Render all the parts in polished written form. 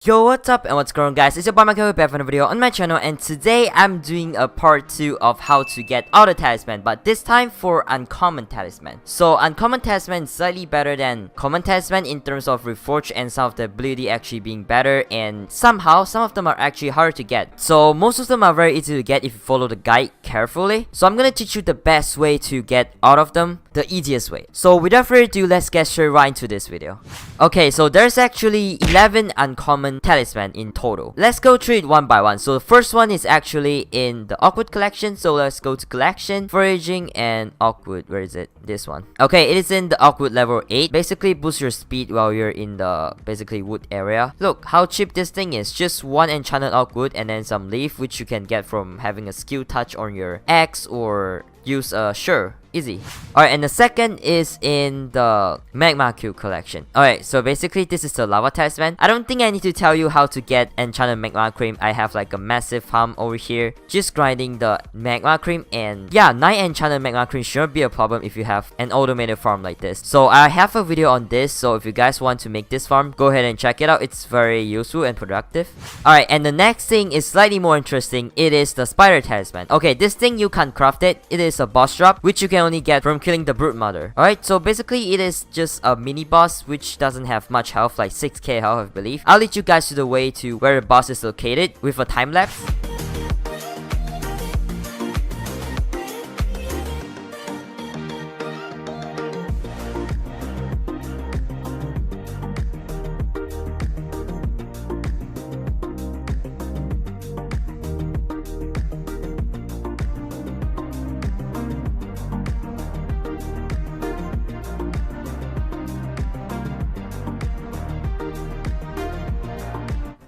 Yo, what's up and what's going on, guys? It's your boy Michael back for another video on my channel, and today I'm doing a part 2 of how to get auto talisman, but this time for uncommon talisman. So uncommon talisman is slightly better than common talisman in terms of reforge and some of the ability actually being better, and somehow some of them are actually harder to get. So most of them are very easy to get if you follow the guide carefully. So I'm gonna teach you the best way to get out of them, the easiest way. So without further ado, let's get straight right into this video. Okay, so there's actually 11 uncommon talisman in total. Let's go through it one by one. So the first one is actually in the awkward collection, so let's go to collection, foraging, and awkward. Where is it? This one. Okay, it is in the awkward level 8. Basically boosts your speed while you're in the basically wood area. Look how cheap this thing is. Just one enchanted awkward and then some leaf, which you can get from having a skill touch on your axe or use a sure. Easy. Alright, and the second is in the magma cube collection. Alright, so basically this is the lava talisman. I don't think I need to tell you how to get enchanted magma cream. I have like a massive farm over here just grinding the magma cream, and yeah, 9 enchanted magma cream shouldn't be a problem if you have an automated farm like this. So I have a video on this, so if you guys want to make this farm, go ahead and check it out. It's very useful and productive. Alright, and the next thing is slightly more interesting. It is the spider talisman. Okay, this thing you can't craft it. It is a boss drop which you can only get from killing the brute mother. Alright, so basically it is just a mini boss which doesn't have much health, like 6k health I believe. I'll lead you guys to the way to where the boss is located with a time lapse.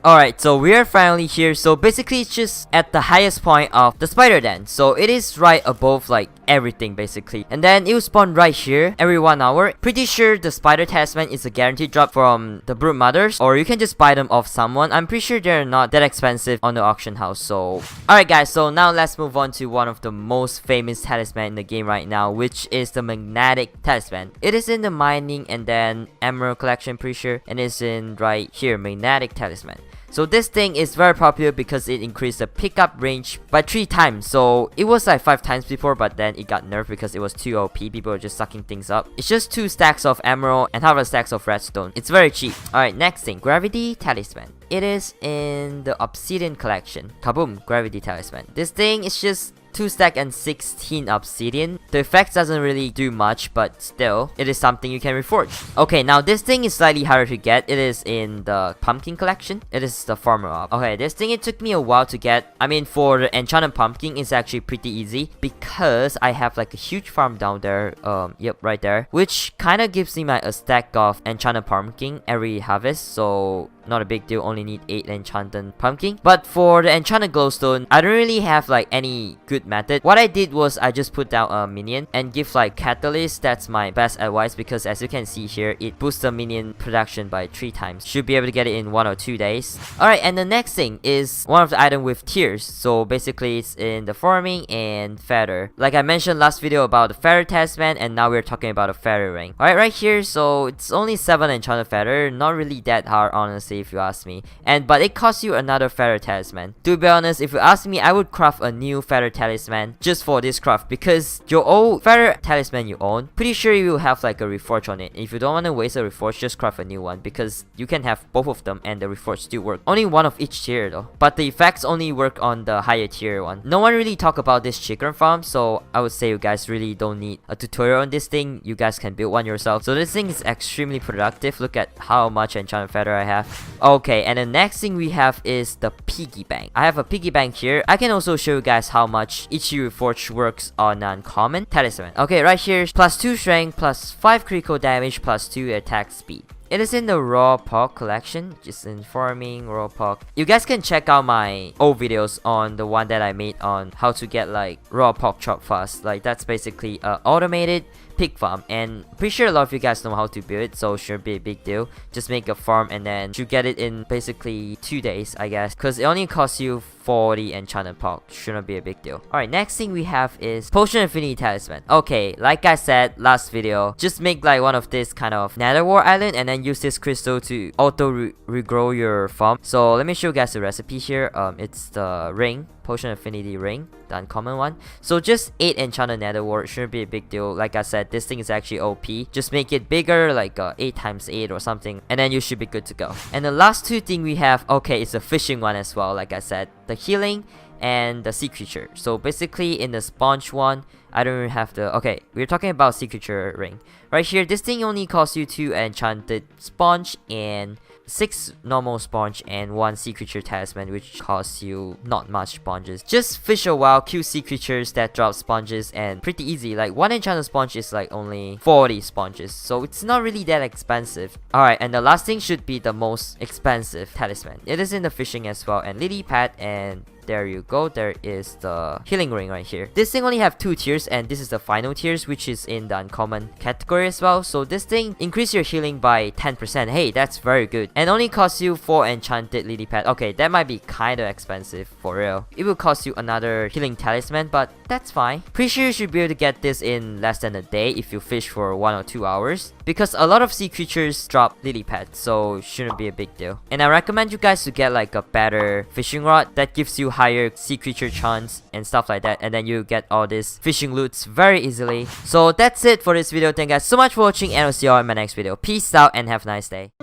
Alright, so we are finally here. So basically it's just at the highest point of the spider den. So it is right above like everything basically. And then it will spawn right here every 1 hour. Pretty sure the spider talisman is a guaranteed drop from the brute mothers, or you can just buy them off someone. I'm pretty sure they're not that expensive on the auction house. So alright guys, so now let's move on to one of the most famous talisman in the game right now, which is the magnetic talisman. It is in the mining and then emerald collection, pretty sure, and it's in right here, magnetic talisman. So this thing is very popular because it increased the pickup range by 3 times. So it was like 5 times before, but then it got nerfed because it was too OP. People are just sucking things up. It's just 2 stacks of emerald and half a stacks of redstone. It's very cheap. Alright, next thing, gravity talisman. It is in the obsidian collection. Kaboom, gravity talisman. This thing is just 2 stack and 16 obsidian. The effects doesn't really do much, but still, it is something you can reforge. Okay, now this thing is slightly harder to get. It is in the pumpkin collection. It is the farmer up. Okay, this thing, it took me a while to get. I mean, for the enchanted pumpkin, it's actually pretty easy because I have like a huge farm down there. Yep, right there, which kind of gives me like a stack of enchanted pumpkin every harvest. So not a big deal, only need 8 enchanted pumpkin. But for the enchanted glowstone, I don't really have like any good method. What I did was I just put down a minion and give like catalyst. That's my best advice because as you can see here, it boosts the minion production by 3 times. Should be able to get it in 1 or 2 days. Alright, and the next thing is one of the item with tiers. So basically it's in the farming and feather. Like I mentioned last video about the feather talisman, and now we're talking about a feather ring. Alright, right here, so it's only 7 enchanted feather. Not really that hard honestly if you ask me. But it costs you another feather talisman. To be honest, if you ask me, I would craft a new feather talisman just for this craft because your old feather talisman you own, pretty sure you will have like a reforge on it. If you don't want to waste a reforge, just craft a new one because you can have both of them and the reforge still work. Only one of each tier though, but the effects only work on the higher tier one. No one really talk about this chicken farm, so I would say you guys really don't need a tutorial on this thing. You guys can build one yourself. So this thing is extremely productive. Look at how much enchanted feather I have. Okay, and the next thing we have is the piggy bank. I have a piggy bank here. I can also show you guys how much each reforge works on uncommon talisman. Okay, right here, plus 2 strength, plus 5 critical damage, plus 2 attack speed. It is in the raw pork collection, just in farming, raw pork. You guys can check out my old videos on the one that I made on how to get like raw pork chop fast. Like that's basically automated pig farm, and pretty sure a lot of you guys know how to build it, so it shouldn't be a big deal. Just make a farm and then you get it in basically 2 days, I guess, because it only costs you 40 enchanted pork. Shouldn't be a big deal. Alright, next thing we have is potion infinity talisman. Okay, like I said last video, just make like one of this kind of nether wart island and then and use this crystal to auto regrow your farm. So let me show you guys the recipe here. It's the ring, potion affinity ring, the uncommon one. So just 8 enchanted nether wart, shouldn't be a big deal. Like I said, this thing is actually OP. Just make it bigger, like 8 times 8 or something, and then you should be good to go. And the last two thing we have, okay, it's the fishing one as well. Like I said, the healing and the sea creature. So basically in the sponge one, I don't even have the... Okay, we're talking about sea creature ring. Right here, this thing only costs you 2 enchanted sponge and 6 normal sponge and 1 sea creature talisman, which costs you not much sponges. Just fish a while, kill sea creatures that drop sponges, and pretty easy. Like 1 enchanted sponge is like only 40 sponges, so it's not really that expensive. Alright, and the last thing should be the most expensive talisman. It is in the fishing as well, and lily pad, and there you go, there is the healing ring right here. This thing only have 2 tiers, and this is the final tiers, which is in the uncommon category as well. So this thing increase your healing by 10%. Hey, that's very good. And only costs you 4 enchanted lily pad. Okay, that might be kind of expensive for real. It will cost you another healing talisman, but that's fine. Pretty sure you should be able to get this in less than a day if you fish for 1 or 2 hours, because a lot of sea creatures drop lily pads, so shouldn't be a big deal. And I recommend you guys to get like a better fishing rod that gives you higher sea creature chance and stuff like that, and then you get all these fishing loots very easily. So that's it for this video. Thank you guys so much for watching, and I'll see you all in my next video. Peace out and have a nice day.